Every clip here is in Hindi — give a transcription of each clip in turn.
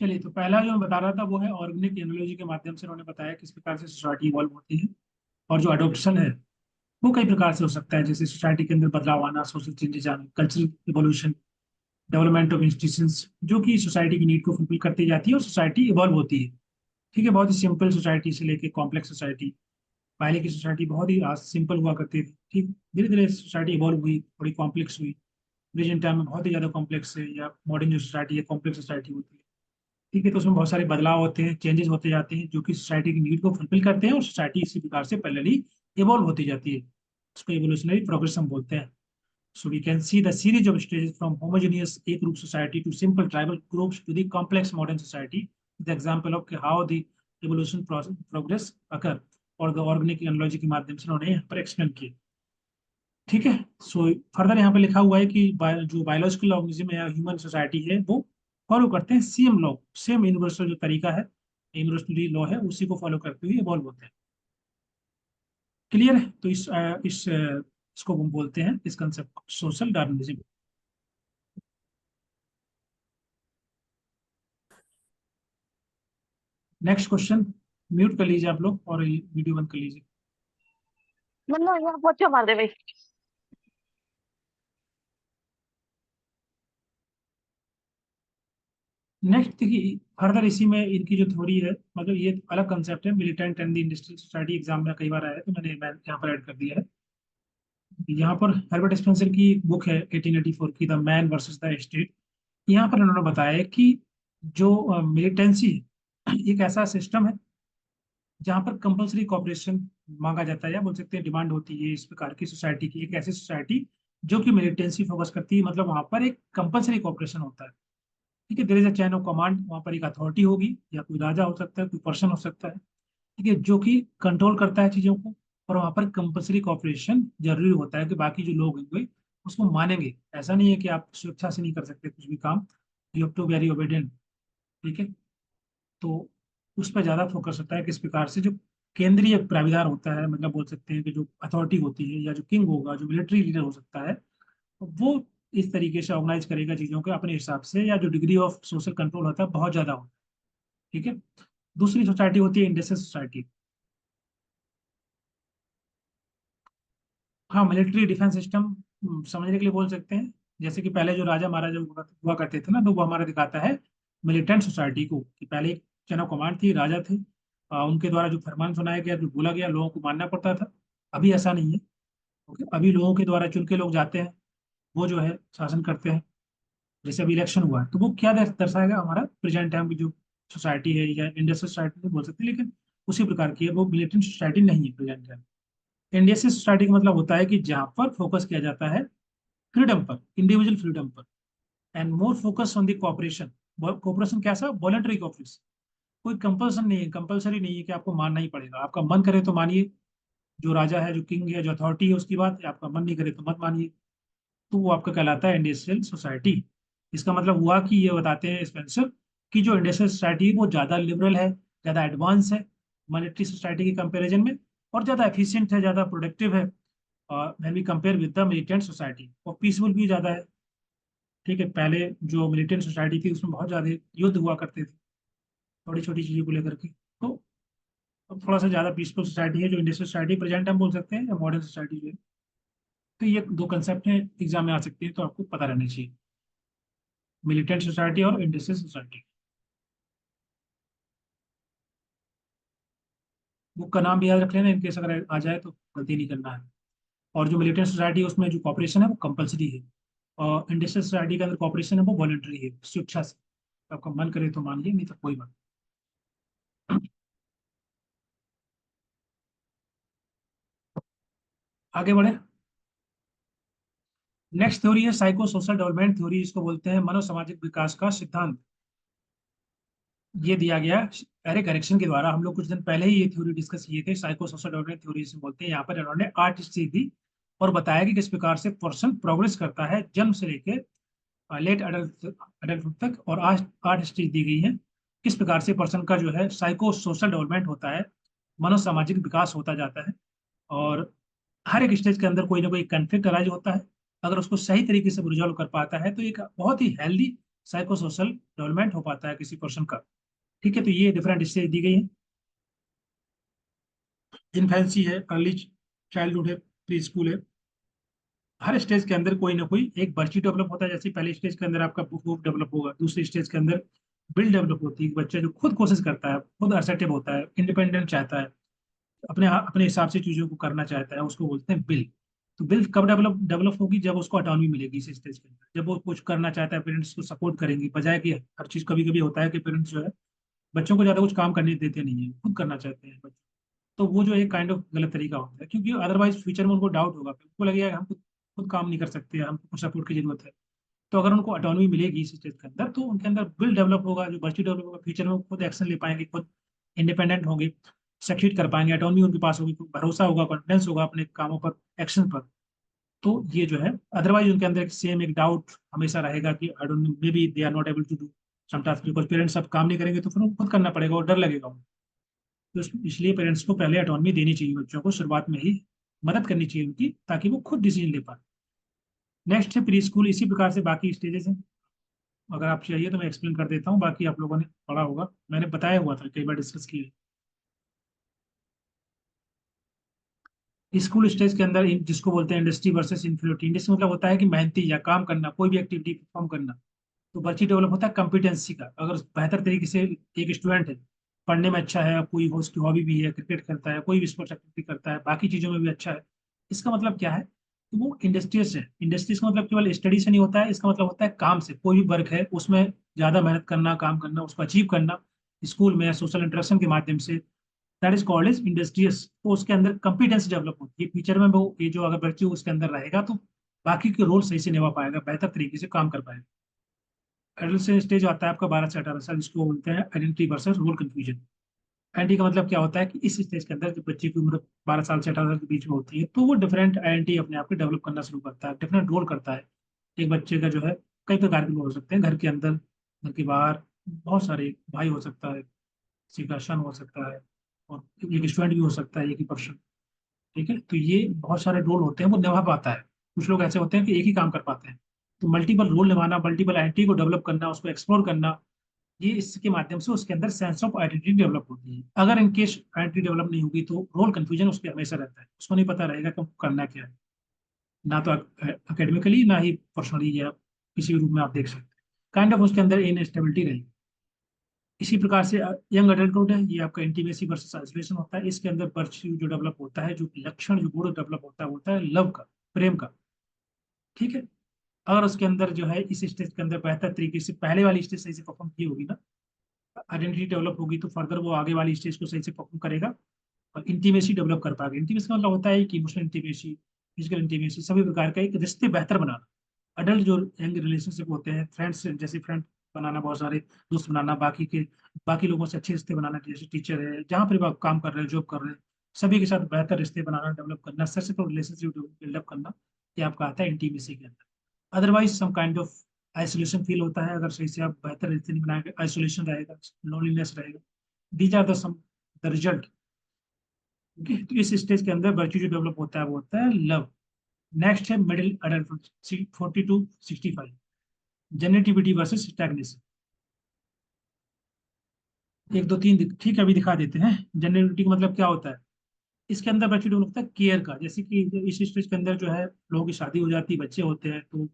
चलिए, तो पहला जो मैं बता रहा था वो है ऑर्गेनिक एनालॉजी के माध्यम से उन्होंने बताया किस प्रकार से सोसाइटी इवॉल्व होती है। और जो अडोप्शन है वो कई प्रकार से हो सकता है, जैसे सोसाइटी के अंदर बदलाव आना, सोशल चेंजेस आना, cultural evolution, development of institutions जो कि सोसाइटी की नीड को फुलफिल करती जाती है और सोसाइटी इवॉल्व होती है। ठीक है, बहुत ही सिंपल सोसाइटी से लेके कॉम्प्लेक्स सोसाइटी। पहले की सोसाइटी बहुत ही सिंपल हुआ करती थी, ठीक, धीरे धीरे सोसाइटी इवॉल्व हुई, थोड़ी कॉम्प्लेक्स हुई। प्रेजेंट टाइम में बहुत ही ज़्यादा कॉम्प्लेक्स है, या मॉडर्न जो सोसाइटी है कॉम्प्लेक्स सोसाइटी होती है। ठीक है, तो उसमें बहुत सारे बदलाव होते हैं, चेंजेस होते जाते हैं जो कि सोसाइटी की नीड को फुलफिल करते हैं, और सोसाइटी इसी प्रकार से पैरेलली इवॉल्व होती जाती है। उसको इवोल्यूशनरी प्रोग्रेस हम बोलते हैं। So we can see the series of stages from homogeneous A group society to simple tribal groups to the complex modern society. The example of how the evolution progress occur और the organic analogy के माध्यम से उन्होंने यहाँ पर एक्सप्लेन किया। ठीक है, सो फर्दर यहाँ पे लिखा हुआ है कि जो बायोलॉजिकल ऑर्गेनिज्म या ह्यूमन सोसाइटी है वो फॉलो करते हैं सेम लॉ, सेम यूनिवर्सल जो तरीका है, यूनिवर्सली लॉ है, उसी को फॉलो करते हुए इवॉल्व होते हैं। क्लियर है? तो इसको हम बोलते हैं, इस कंसेप्ट को, social Darwinism. Next question. Mute कर लीजिए आप लोग और वीडियो बंद कर लीजिए। मतलब यहाँ पोछा मार दे भाई। नेक्स्ट देखिए, फर्दर इसी में इनकी जो थ्योरी है, मतलब ये अलग कंसेप्ट है, militant and the industrial society, exam में कई बार आया है तो मैं यहाँ पर ऐड कर दिया है। यहाँ पर हर्बर्ट स्पेंसर की एक बुक है 1884 की, the man versus the state. यहाँ पर उन्होंने बताया कि जो मिलिटेंसी एक ऐसा सिस्टम है जहाँ पर कंपलसरी कॉपरेशन मांगा जाता है, या बोल सकते हैं डिमांड होती है इस प्रकार की सोसाइटी की, एक ऐसी सोसाइटी जो कि मिलिटेंसी फोकस करती है, मतलब वहाँ पर एक कंपलसरी कॉपरेशन होता है। ठीक है, there is a chain of command, वहाँ पर एक अथॉरिटी होगी, या कोई राजा हो सकता है, कोई पर्सन हो सकता है, ठीक है, जो कि कंट्रोल करता है चीजों को। और वहाँ पर कंपलसरी कॉपरेशन जरूरी होता है कि बाकी जो लोग होंगे उसको मानेंगे। ऐसा नहीं है कि आप स्वेच्छा से नहीं कर सकते कुछ भी काम, you have to very obedient. ठीक है, तो उस पर ज्यादा फोकस होता है, किस प्रकार से जो केंद्रीय प्राविधान होता है, मतलब बोल सकते हैं कि जो अथॉरिटी होती है, या जो किंग होगा, जो मिलिट्री लीडर हो सकता है, वो इस तरीके से ऑर्गेनाइज करेगा चीजों को अपने हिसाब से, या जो डिग्री ऑफ सोशल कंट्रोल होता है बहुत ज्यादा होता है। ठीक है, दूसरी सोसाइटी होती है इंडस्ट्रियल सोसाइटी। हाँ, मिलिट्री डिफेंस सिस्टम समझने के लिए बोल सकते हैं। जैसे कि पहले जो राजा महाराजा हुआ करते थे ना, तो वो हमारा दिखाता है मिलिटेंट सोसाइटी को, कि पहले एक चैन ऑफ कमांड थी, राजा थे, उनके द्वारा जो फरमान सुनाया गया, जो बोला गया, लोगों को मानना पड़ता था। अभी ऐसा नहीं है। ओके, अभी लोगों के द्वारा चुन के लोग जाते हैं, वो जो है शासन करते हैं। जैसे अभी इलेक्शन हुआ है, तो वो क्या दर्शाएगा, हमारा प्रेजेंट टाइम की जो सोसाइटी है, या इंडस्ट्रियल सोसाइटी नहीं बोल सकते, लेकिन उसी प्रकार की है, वो मिलिटेंट सोसाइटी नहीं है प्रेजेंट टाइम। इंडस्ट्रियल सोसाइटी का मतलब होता है कि जहाँ पर फोकस किया जाता है फ्रीडम पर, इंडिविजुअल फ्रीडम पर, and more focus on the cooperation. Cooperation कैसा? वॉलंटरी कॉपरेशन, कोई कंपल्सन नहीं है, कंपलसरी नहीं है कि आपको मानना ही पड़ेगा, आपका मन करे तो मानिए, जो राजा है, जो किंग है, जो अथॉरिटी है उसकी बात, आपका मन नहीं करे तो मत मानिए। तो वो आपका कहलाता है इंडस्ट्रियल सोसाइटी। इसका मतलब हुआ कि ये बताते हैं स्पेंसर कि जो इंडस्ट्रियल सोसाइटी है वो ज़्यादा लिबरल है, ज़्यादा एडवांस है मॉनेटरी सोसाइटी के कंपैरिजन में, और ज़्यादा एफिशिएंट है, ज़्यादा प्रोडक्टिव है when we compare with the militant society, और पीसफुल भी ज़्यादा है। ठीक है, पहले जो मिलिटेंट सोसाइटी थी उसमें बहुत ज़्यादा युद्ध हुआ करते थे छोटी छोटी चीज़ों को लेकर के। तो अब थोड़ा सा ज़्यादा पीसफुल सोसाइटी है जो इंडस्ट्रियल सोसाइटी प्रेजेंट हम बोल सकते हैं, या मॉडर्न सोसाइटी जो है। तो ये दो कंसेप्ट हैं, एग्जाम में आ सकते हैं, तो आपको पता रहना चाहिए, मिलिटेंट सोसाइटी और इंडस्ट्रियल सोसाइटी। बुक का नाम भी याद रख लेना, इनकेस अगर आ जाए तो गलती नहीं करना है। और जो मिलिटेंट सोसाइटी है उसमें जो कॉपरेशन है वो कंपलसरी है, और इंडस्ट्रियल सोसाइटी के अंदर कॉपरेशन है वो वॉलंटरी है, स्वेच्छा से, आपका मन करे तो मानिए, नहीं तो कोई बात। आगे बढ़े। नेक्स्ट थ्योरी है साइको सोशल डेवलपमेंट थ्योरी, इसको बोलते हैं मनोसामाजिक विकास का सिद्धांत। ये दिया गया अरे करेक्शन के द्वारा, हम लोग कुछ दिन पहले ही ये थ्योरी डिस्कस किए थे, साइको सोशल डेवलपमेंट थ्योरी से बोलते हैं। यहाँ पर इन्होंने 8 स्टेज दी और बताया कि किस प्रकार से पर्सन प्रोग्रेस करता है जन्म से लेकर लेट अडल्ट तक, और 8 स्टेज दी गई है किस प्रकार से पर्सन का जो है साइको सोशल डेवलपमेंट होता है, मनोसामाजिक विकास होता जाता है। और हर एक स्टेज के अंदर कोई ना कोई कंफ्लिक्ट अराइज होता है, अगर उसको सही तरीके से रिजॉल्व कर पाता है तो एक बहुत ही हेल्दी साइको सोशल डेवलपमेंट हो पाता है किसी पर्सन का। ठीक है, तो ये डिफरेंट स्टेज दी गई है। इन्फेंसी है, अर्ली चाइल्डहुड है, प्री स्कूल है। हर स्टेज के अंदर कोई ना कोई एक वर्च्यू डेवलप होता है। जैसे पहले स्टेज के अंदर आपका बुक डेवलप होगा, दूसरी स्टेज के अंदर बिल डेवलप होती है। बच्चा जो खुद कोशिश करता है, खुद असर्टिव होता है, इंडिपेंडेंट चाहता है, अपने अपने हिसाब से चीजों को करना चाहता है, उसको बोलते हैं बिल। तो बिल कब डेवलप डेवलप होगी? जब उसको ऑटोनॉमी मिलेगी इस स्टेज के अंदर, जब वो कुछ करना चाहता है, पेरेंट्स को सपोर्ट करेंगे, बजाय कि हर चीज। कभी कभी होता है कि पेरेंट्स जो है बच्चों को ज्यादा कुछ काम करने देते नहीं है, खुद करना चाहते हैं बच्चे। तो वो जो एक काइंड ऑफ गलत तरीका होता है, क्योंकि अदरवाइज फ्यूचर में उनको डाउट होगा, उनको लगेगा कि हम खुद खुद काम नहीं कर सकते, हमको कुछ सपोर्ट की जरूरत है। तो अगर उनको ऑटोनॉमी मिलेगी इस स्टेज के अंदर, तो उनके अंदर विल डेवलप होगा, जो वर्च्यू डेवलप होगा, फ्यूचर में वो खुद एक्शन ले पाएंगे, खुद इंडिपेंडेंट होंगे, सक्सीड कर पाएंगे, ऑटोनॉमी उनके पास होगी, भरोसा होगा, कॉन्फिडेंस होगा अपने कामों पर, एक्शन पर। तो ये जो है, अदरवाइज उनके अंदर सेम एक डाउट हमेशा रहेगा कि I don't know, maybe they are not able to do sometimes, because parents अब काम नहीं करेंगे तो फिर उनको खुद करना पड़ेगा और डर लगेगा उनको। तो इसलिए पेरेंट्स को पहले ऑटोनॉमी देनी चाहिए बच्चों को, शुरुआत में ही मदद करनी चाहिए उनकी, ताकि वो खुद डिसीजन ले पाए। नेक्स्ट है प्री स्कूल। इसी प्रकार से बाकी स्टेजेस हैं, अगर आप चाहिए तो मैं एक्सप्लेन कर देता हूँ, बाकी आप लोगों ने पढ़ा होगा, मैंने बताया हुआ था, कई बार डिस्कस किया। स्कूल स्टेज के अंदर जिसको बोलते हैं इंडस्ट्री वर्सेस इन्फ्लुएंटी। इंडस्ट्री मतलब होता है कि मेहनती या काम करना, कोई भी एक्टिविटी परफॉर्म करना। तो वर्ची डेवलप होता है कॉम्पिटेंसी का। अगर बेहतर तरीके से एक स्टूडेंट है, पढ़ने में अच्छा है, कोई हो उसकी हॉबी भी है, क्रिकेट खेलता है, कोई भी स्पोर्ट्स एक्टिविटी करता है, बाकी चीजों में भी अच्छा है, इसका मतलब क्या है? तो वो इंडस्ट्रियस है। इंडस्ट्रीज का मतलब केवल स्टडी से नहीं होता है, इसका मतलब होता है काम से। कोई भी वर्क है उसमें ज्यादा मेहनत करना, काम करना, उसको अचीव करना, स्कूल में सोशल इंटरेक्शन के माध्यम से, that is called is industrious. तो उसके अंदर कॉम्पिटेंस डेवलप होती है फ्यूचर में। वो ये जो अगर बच्चे उसके अंदर रहेगा तो बाकी के रोल सही से निभा पाएगा, बेहतर तरीके से काम कर पाएगा। एडल्ट स्टेज आता है आपका 12 से 18 साल, जिसको बोलते हैं identity versus role confusion. Identity का मतलब क्या होता है कि इस स्टेज के अंदर जब बच्चे की उम्र 12 साल से 18 साल के बीच में होती है, तो वो डिफरेंट आइडेंटिटी अपने आप को डेवलप करना शुरू करता है, डिफरेंट रोल करता है। एक बच्चे का जो है कई प्रकार के रोल हो सकते हैं, घर के अंदर, घर के बाहर, बहुत सारे, भाई हो सकता है, किसी का सन हो सकता है, और एक स्टूडेंट भी हो सकता है, एक ही पर्सन। ठीक है, तो ये बहुत सारे रोल होते हैं वो निभा पाता है। कुछ लोग ऐसे होते हैं कि एक ही काम कर पाते हैं। तो मल्टीपल रोल निभाना, मल्टीपल आइडेंटिटी को डेवलप करना, उसको एक्सप्लोर करना, ये इसके माध्यम से उसके अंदर सेंस ऑफ आइडेंटिटी डेवलप होती है। अगर इनकेस आइडेंटिटी डेवलप नहीं होगी तो रोल कंफ्यूजन उसके हमेशा रहता है, उसको नहीं पता रहेगा कि करना क्या है, ना तो अकेडमिकली, ना ही पर्सनली, या किसी भी रूप में आप देख सकते हैं। काइंड ऑफ उसके अंदर इनस्टेबिलिटी रहेगी। इसी प्रकार से यंग अडल्टहुड है, ये आपका इंटीमेसी वर्सेस आइसोलेशन होता है। इसके अंदर वर्च्यू जो डेवलप होता है, जो लक्षण, जो गुण डेवलप होता है, वो होता है लव का, प्रेम का। ठीक है, अगर उसके अंदर जो है इस स्टेज के अंदर बेहतर तरीके से पहले वाली स्टेज सही से परफॉर्म की होगी ना, आइडेंटिटी डेवलप होगी, तो फर्दर वो आगे वाली स्टेज को सही से परफॉर्म करेगा और इंटीमेसी डेवलप कर पाएगा। इंटीमेसी का मतलब होता है कि इमोशनल इंटीमेसी, फिजिकल इंटीमेसी, सभी प्रकार का एक रिश्ते बेहतर बनाना। अडल्ट जो यंग रिलेशनशिप होते हैं, फ्रेंड्स जैसे फ्रेंड बनाना, बहुत सारे दोस्त बनाना, बाकी लोगों से अच्छे रिश्ते बनाना, जैसे टीचर है, जहाँ पर भी आप काम कर रहे हैं, जॉब कर रहे हैं, सभी के साथ बेहतर रिश्ते बनाना, डेवलप करना, सक्सेसफुल रिलेशनशिप बिल्डअप करना, ये आपका आता है इंटीमेसी के अंदर। Otherwise some kind of isolation feel होता है, अगर सही से आप बेहतर रिश्ते नहीं बनाएंगे, आइसोलेशन रहेगा, लोनलीनेस रहेगा। These are the some the result. तो इस स्टेज के अंदर वर्च्यू जो डेवलप होता है वो होता है लव। नेक्स्ट है middle adult, 40 to 65, generativity versus stagnation. एक दो तीन ठीक है, अभी दिखा देते हैं। जेनेटिविटी का मतलब क्या होता है? इसके अंदर वर्च्यू डेवलप होता है केयर का। जैसे कि इस स्टेज के अंदर जो है लोगों की शादी हो जाती है, बच्चे होते हैं, तो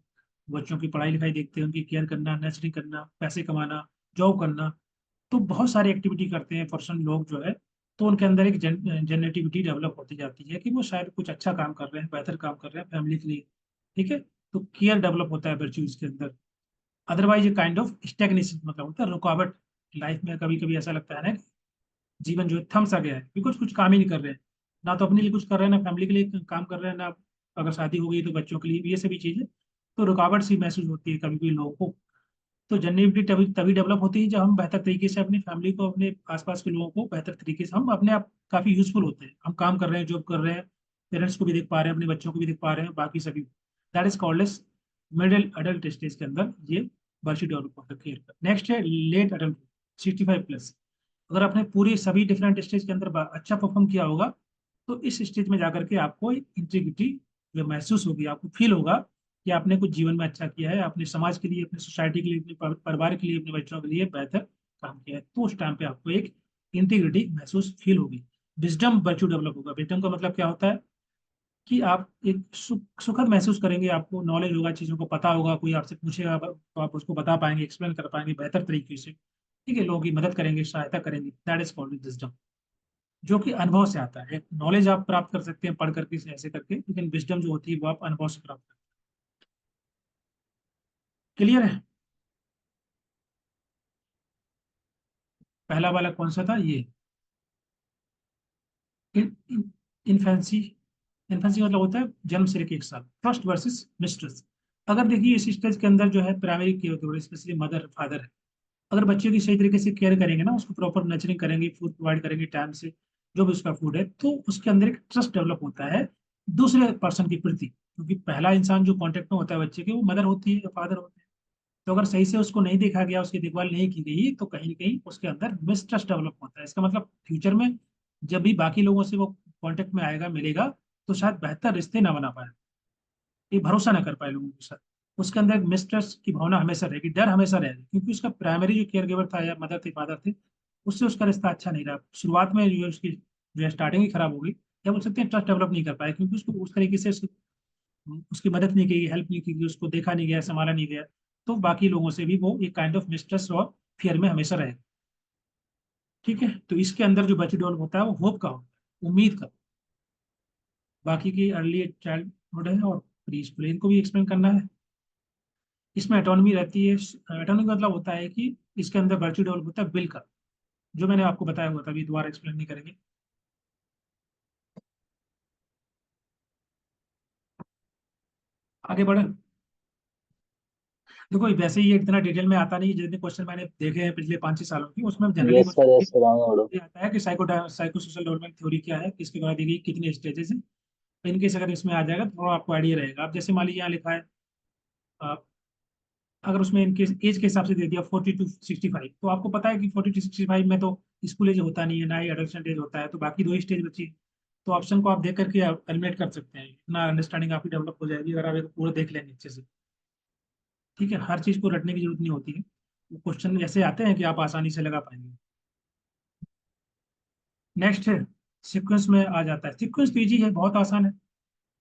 बच्चों की पढ़ाई लिखाई देखते हैं, उनकी केयर करना, नर्सरिंग करना, पैसे कमाना, जॉब करना। तो बहुत सारी एक्टिविटी करते हैं पर्सन लोग जो है। तो उनके अंदर एक जेनेटिविटी डेवलप होती जाती है कि वो शायद कुछ अच्छा काम कर रहे हैं, बेहतर काम कर रहे हैं फैमिली के लिए। ठीक है, तो केयर डेवलप होता है वर्च्यूज के अंदर। अदरवाइज ये काइंड ऑफ स्टेगनेशन मतलब होता है रुकावट। लाइफ में कभी कभी ऐसा लगता है ना, जीवन जो है थम सा गया है, बिकॉज कुछ काम ही नहीं कर रहे हैं, ना तो अपने लिए कुछ कर रहे हैं, ना फैमिली के लिए काम कर रहे हैं, ना अगर शादी हो गई तो बच्चों के लिए, ये सभी चीजें। तो रुकावट सी महसूस होती है कभी कभी लोगों को। तो जेन्युइनिटी तभी तभी डेवलप होती है जब हम बेहतर तरीके से अपनी फैमिली को, अपने आसपास के लोगों को बेहतर तरीके से, हम अपने आप काफी यूजफुल होते हैं, हम काम कर रहे हैं, जॉब कर रहे हैं, पेरेंट्स को भी देख पा रहे हैं, अपने बच्चों को भी देख पा रहे हैं, बाकी सभी। That is called as middle adult stage के अंदर ये वर्च्यू डेवलप होता है केयर का। नेक्स्ट है लेट अडल्ट, 65 प्लस। अगर आपने पूरी सभी डिफरेंट स्टेज के अंदर अच्छा परफॉर्म किया होगा, तो इस स्टेज में जाकर के आपको इंटीग्रिटी जो महसूस होगी, आपको फील होगा कि आपने कुछ जीवन में अच्छा किया है, अपने समाज के लिए, अपने सोसाइटी के लिए, अपने परिवार के लिए, अपने बच्चों के लिए बेहतर काम किया है, तो उस टाइम पे आपको एक इंटीग्रिटी महसूस फील होगी। विजडम वर्च्यू डेवलप होगा। विजडम का मतलब क्या होता है कि आप एक सुखद महसूस करेंगे, आपको नॉलेज होगा, चीज़ों को पता होगा, कोई आपसे पूछेगा तो आप उसको बता पाएंगे, एक्सप्लेन कर पाएंगे बेहतर तरीके से। ठीक है, लोगों की मदद करेंगे, सहायता करेंगे। दैट इज कॉल्ड विजडम, जो कि अनुभव से आता है। नॉलेज आप प्राप्त कर सकते हैं पढ़ करके, ऐसे करके, लेकिन विजडम जो होती है वो आप अनुभव से प्राप्त करते हैं। क्लियर है? पहला वाला कौन सा था? ये इन्फेंसी। इन्फेंसी मतलब होता है जन्म से लेकर 1 साल। Trust versus mistrust. अगर देखिए इस स्टेज के अंदर जो है primary care, specially mother father है, अगर बच्चे की सही तरीके से केयर करेंगे ना, उसको प्रॉपर नर्चरिंग करेंगे, फूड प्रोवाइड करेंगे टाइम से, जो भी उसका फूड है, तो उसके अंदर एक ट्रस्ट डेवलप होता है दूसरे पर्सन के प्रति, क्योंकि पहला इंसान जो कांटेक्ट में होता है बच्चे के, वो मदर होती है या फादर होते हैं। तो अगर सही से उसको नहीं देखा गया, उसकी देखभाल नहीं की गई, तो कहीं ना कहीं उसके अंदर मिसट्रस्ट डेवलप होता है। इसका मतलब फ्यूचर में जब भी बाकी लोगों से वो कांटेक्ट में आएगा, मिलेगा, तो शायद बेहतर रिश्ते ना बना पाए, ये भरोसा ना कर पाए लोगों के साथ। उसके अंदर मिसट्रस्ट की भावना हमेशा रहेगी, डर हमेशा रहेगा, क्योंकि उसका प्राइमरी जो केयर गिवर था, या मदर थे, फादर थे, उससे उसका रिश्ता अच्छा नहीं रहा। शुरुआत में जो उसकी जो है स्टार्टिंग ही खराब हो गई, या बोल सकते हैं ट्रस्ट डेवलप नहीं कर पाए, क्योंकि उसको उस तरीके से उसकी मदद नहीं की, हेल्प नहीं की गई, उसको देखा नहीं गया, संभाला नहीं गया। तो बाकी लोगों से भी वो एक काइंड ऑफ मिसट्रस्ट और फियर में हमेशा रहेगा। ठीक है, तो इसके अंदर जो बच्चे डेवलप होता है वो होप का होता है, उम्मीद का। बाकी की अर्ली चाइल्डहुड है और प्री स्कूल, इनको भी एक्सप्लेन करना है। इसमें ऑटोनॉमी रहती है। ऑटोनॉमी का मतलब होता है कि इसके अंदर वर्च्यू डेवलप होता है विल का, जो मैंने आपको बताया हुआ था, अभी दोबारा एक्सप्लेन नहीं करेंगे। आगे बढ़े। देखो वैसे ये इतना डिटेल में आता नहीं, जितने क्वेश्चन मैंने देखे हैं पिछले 5-6 सालों की, उसमें जनरली यस कुछ सर, यस सर, आगे बढ़ो। ये आता है कि साइको सोशल डेवलपमेंट थ्योरी क्या है, किसके द्वारा दी गई, कितने स्टेजेस हैं। इनकेस अगर इसमें आ जाएगा तो थोड़ा आपको आइडिया रहेगा। आप जैसे मान लीजिए यहाँ लिखा है, अगर उसमें इनके एज के हिसाब से दे दिया 40 to 65, तो आपको पता है कि 40 to 65 में तो स्कूल एज होता नहीं है, ना ही एडolescent एज होता है, तो बाकी दो ही स्टेज बची है। तो ऑप्शन को आप देख करके एलिमिनेट कर सकते हैं, इतना अंडरस्टैंडिंग आपकी डेवलप हो जाएगी अगर आप एक पूरा देख लेंगे अच्छे से। ठीक है, हर चीज को रटने की जरूरत नहीं होती है, वो क्वेश्चन ऐसे आते हैं कि आप आसानी से लगा पाएंगे। नेक्स्ट है सीक्वेंस में आ जाता है। सीक्वेंस तो इजी है, बहुत आसान है।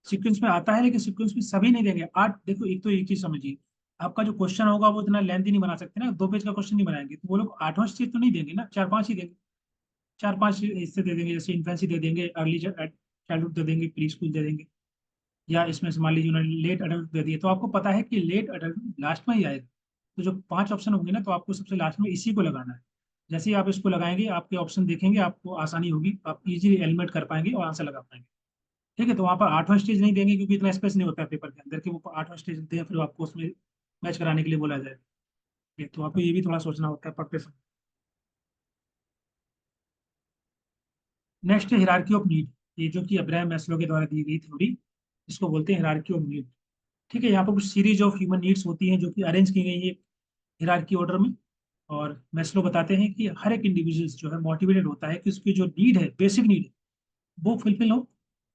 सीक्वेंस में आता है, लेकिन सीक्वेंस में सभी नहीं देंगे। 8 देखो, एक तो एक चीज समझिए, आपका जो क्वेश्चन होगा वो इतना लेंथी नहीं बना सकते ना, 2 पेज का क्वेश्चन नहीं बनाएंगे, तो वो लोग 8वां चीज तो नहीं देंगे ना, 4-5 ही देंगे। 4-5 इससे दे देंगे, जैसे इन्फेंसी दे देंगे, अर्ली चाइल्डहुड दे देंगे, प्री स्कूल दे देंगे, या इसमें से मान लीजिए उन्होंने लेट अडल्ट दे दिए, तो आपको पता है कि लेट अडल्ट लास्ट में ही आएगा। तो जो 5 ऑप्शन होंगे ना, तो आपको सबसे लास्ट में इसी को लगाना है। जैसे ही आप इसको लगाएंगे, आपके ऑप्शन देखेंगे, आपको आसानी होगी, आप इजीली एलिमिनेट कर पाएंगे और आंसर लगा पाएंगे। ठीक है, तो वहाँ पर 8वां स्टेज नहीं देंगे, क्योंकि इतना स्पेस नहीं होता है पेपर के अंदर कि वो 8वां स्टेज दें, फिर आपको उसमें मैच कराने के लिए बोला जाए। तो आपको ये भी थोड़ा सोचना होता है पढ़ते समय। नेक्स्ट है हिरार्की ऑफ नीड। ये जो कि अब्राहम मैस्लो के द्वारा दी गई थ्योरी, इसको बोलते हैं हिरार्की ऑफ नीड। ठीक है, यहाँ पर कुछ सीरीज ऑफ ह्यूमन नीड्स होती हैं जो कि अरेंज की गई है हिरार्की ऑर्डर में। और मैस्लो बताते हैं कि हर एक इंडिविजुअल जो है मोटिवेटेड होता है कि उसकी जो नीड है, बेसिक नीड है, वो फुलफिल हो,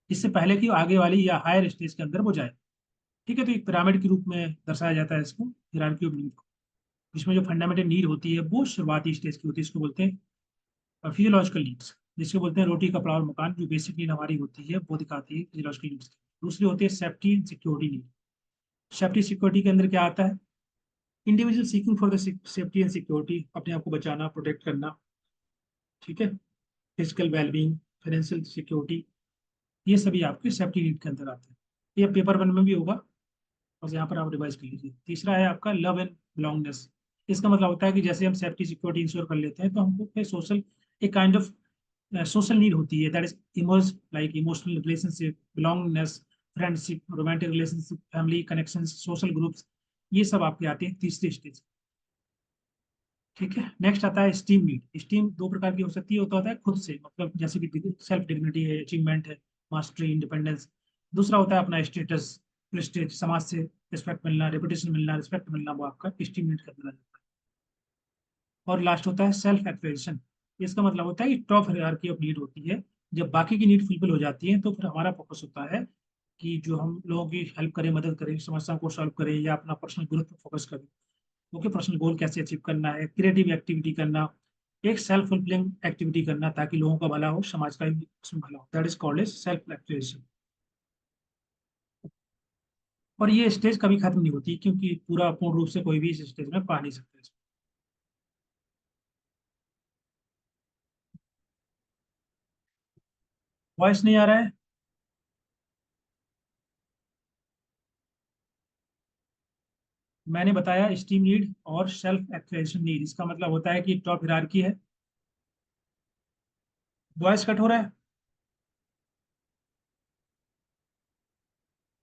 इससे पहले कि आगे वाली या हायर स्टेज के अंदर वो जाए। ठीक है, तो एक पिरामिड के रूप में दर्शाया जाता है इसको, हिरार्की ऑफ नीड को, जिसमें जो फंडामेंटल नीड होती है वो शुरुआती स्टेज की होती है, इसको बोलते हैं फिजियोलॉजिकल नीड्स, जिसको बोलते हैं रोटी कपड़ा और मकान। जो बेसिक नीड हमारी होती है वो दिखाती है फिजियोलॉजिकल नीड्स। दूसरी होती है safety and security need. Safety security के अंदर क्या आता है? Individual seeking for the safety and security, अपने आप को बचाना, प्रोटेक्ट करना। ठीक है, फिजिकल वेलबींग, फाइनेंशियल सिक्योरिटी, ये सभी आपके सेफ्टी नीड के अंदर आते हैं। ये पेपर 1 में भी होगा, बस यहाँ पर आप रिवाइज कर लीजिए। तीसरा है आपका लव एंड बिलोंगनेस। इसका मतलब होता है कि जैसे हम सेफ्टी सिक्योरिटी इंश्योर कर लेते हैं, तो हमको फिर सोशल, एक काइंड ऑफ सोशल नीड होती है, that is emerge like emotional relationship, belongingness, friendship, romantic relationship, family connection, social groups, ये सब आपके आते हैं तीसरे स्टेज। ठीक है, नेक्स्ट आता है स्टीम नीड। स्टीम दो प्रकार की हो सकती है, होता है खुद से, मतलब जैसे कि सेल्फ डिग्निटी है, अचीवमेंट है, मास्टरी, इंडिपेंडेंस। दूसरा होता है अपना स्टेटस, प्रेस्टीज, समाज से रिस्पेक्ट मिलना, रेपुटेशन मिलना, रिस्पेक्ट मिलना, वो आपका स्टीम नीड का अंदर आ जाता है। और लास्ट होता है सेल्फ एक्सप्रेशन। इसका मतलब होता है कि टॉप हायरार्की ऑफ नीड होती है। जब बाकी की नीड फुलफिल हो जाती है, तो फिर हमारा फोकस होता है कि जो हम लोगों की हेल्प करें, मदद करें, समस्या को सॉल्व करें या अपना पर्सनल ग्रोथ पर फोकस करें। ओके, पर्सनल गोल कैसे अचीव करना है, क्रिएटिव एक्टिविटी करना, एक सेल्फ फुलफिलिंग एक्टिविटी करना ताकि लोगों का भला हो, समाज का भी उसमें भला हो, that is called as self actualization. और ये स्टेज कभी खत्म नहीं होती क्योंकि पूरा पूर्ण रूप से कोई भी इस स्टेज में पा नहीं सकता। वॉइस नहीं आ रहा है? मैंने बताया स्टीम नीड और सेल्फ एक्चुएशन नीड, इसका मतलब होता है कि टॉप हिरार्की है। वॉइस कट हो रहा है।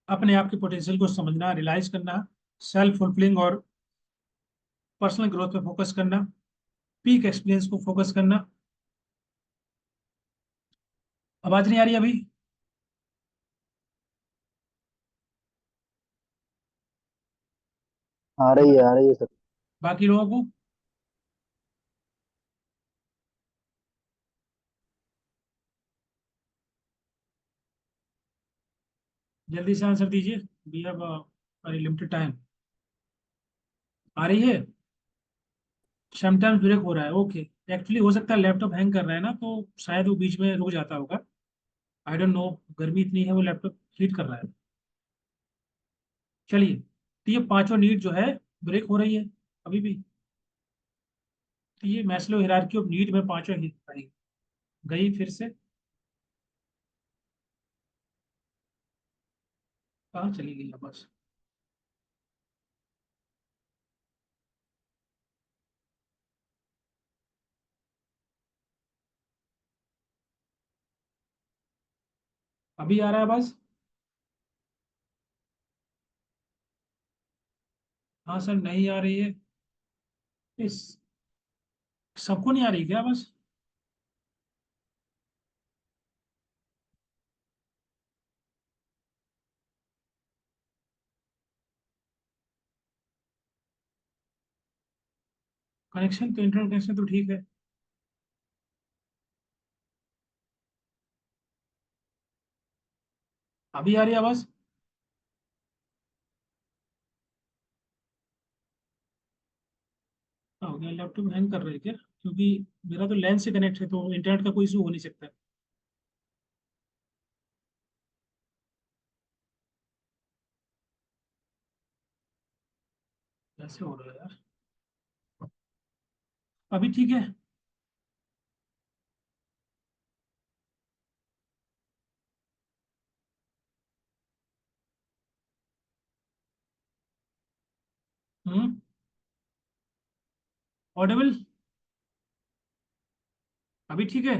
अपने आप के पोटेंशियल को समझना, रियलाइज करना, सेल्फ फुलफिलिंग और पर्सनल ग्रोथ पे फोकस करना, पीक एक्सपीरियंस को फोकस करना। आवाज नहीं आ रही अभी? आ रही है सर। बाकी लोगों को जल्दी से आंसर दीजिए, we have very limited time. आ रही है? समटाइम्स ब्रेक हो रहा है, ओके। एक्चुअली हो सकता है लैपटॉप हैंग कर रहा है ना, तो शायद वो बीच में रुक जाता होगा। आई डोंट नो, गर्मी इतनी है वो लैपटॉप हीट कर रहा है। चलिए, तो ये पांचों नीड जो है ब्रेक हो रही है अभी भी। तो ये मैस्लो हिरार्की ऑफ नीड में पांचों ही आई, गई फिर से कहाँ चली गई है बस। अभी आ रहा है बस? हाँ सर, नहीं आ रही है। इस सबको नहीं आ रही क्या बस? कनेक्शन तो, इंटरनेट कनेक्शन तो ठीक है। अभी आ रही है आवाज? क्या हो गया, लैपटॉप हैंग कर रहे हैं क्या? क्योंकि मेरा तो लैन से कनेक्ट है तो इंटरनेट का कोई इशू हो नहीं सकता। कैसे हो रहा है यार? अभी ठीक है? हम्म। ऑडिबल? अभी ठीक है?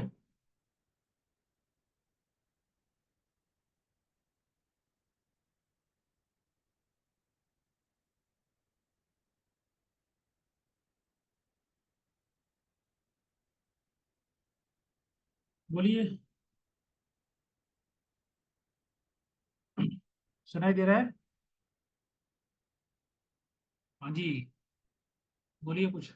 बोलिए। सुनाई दे रहा है? हाँ जी, बोलिए कुछ।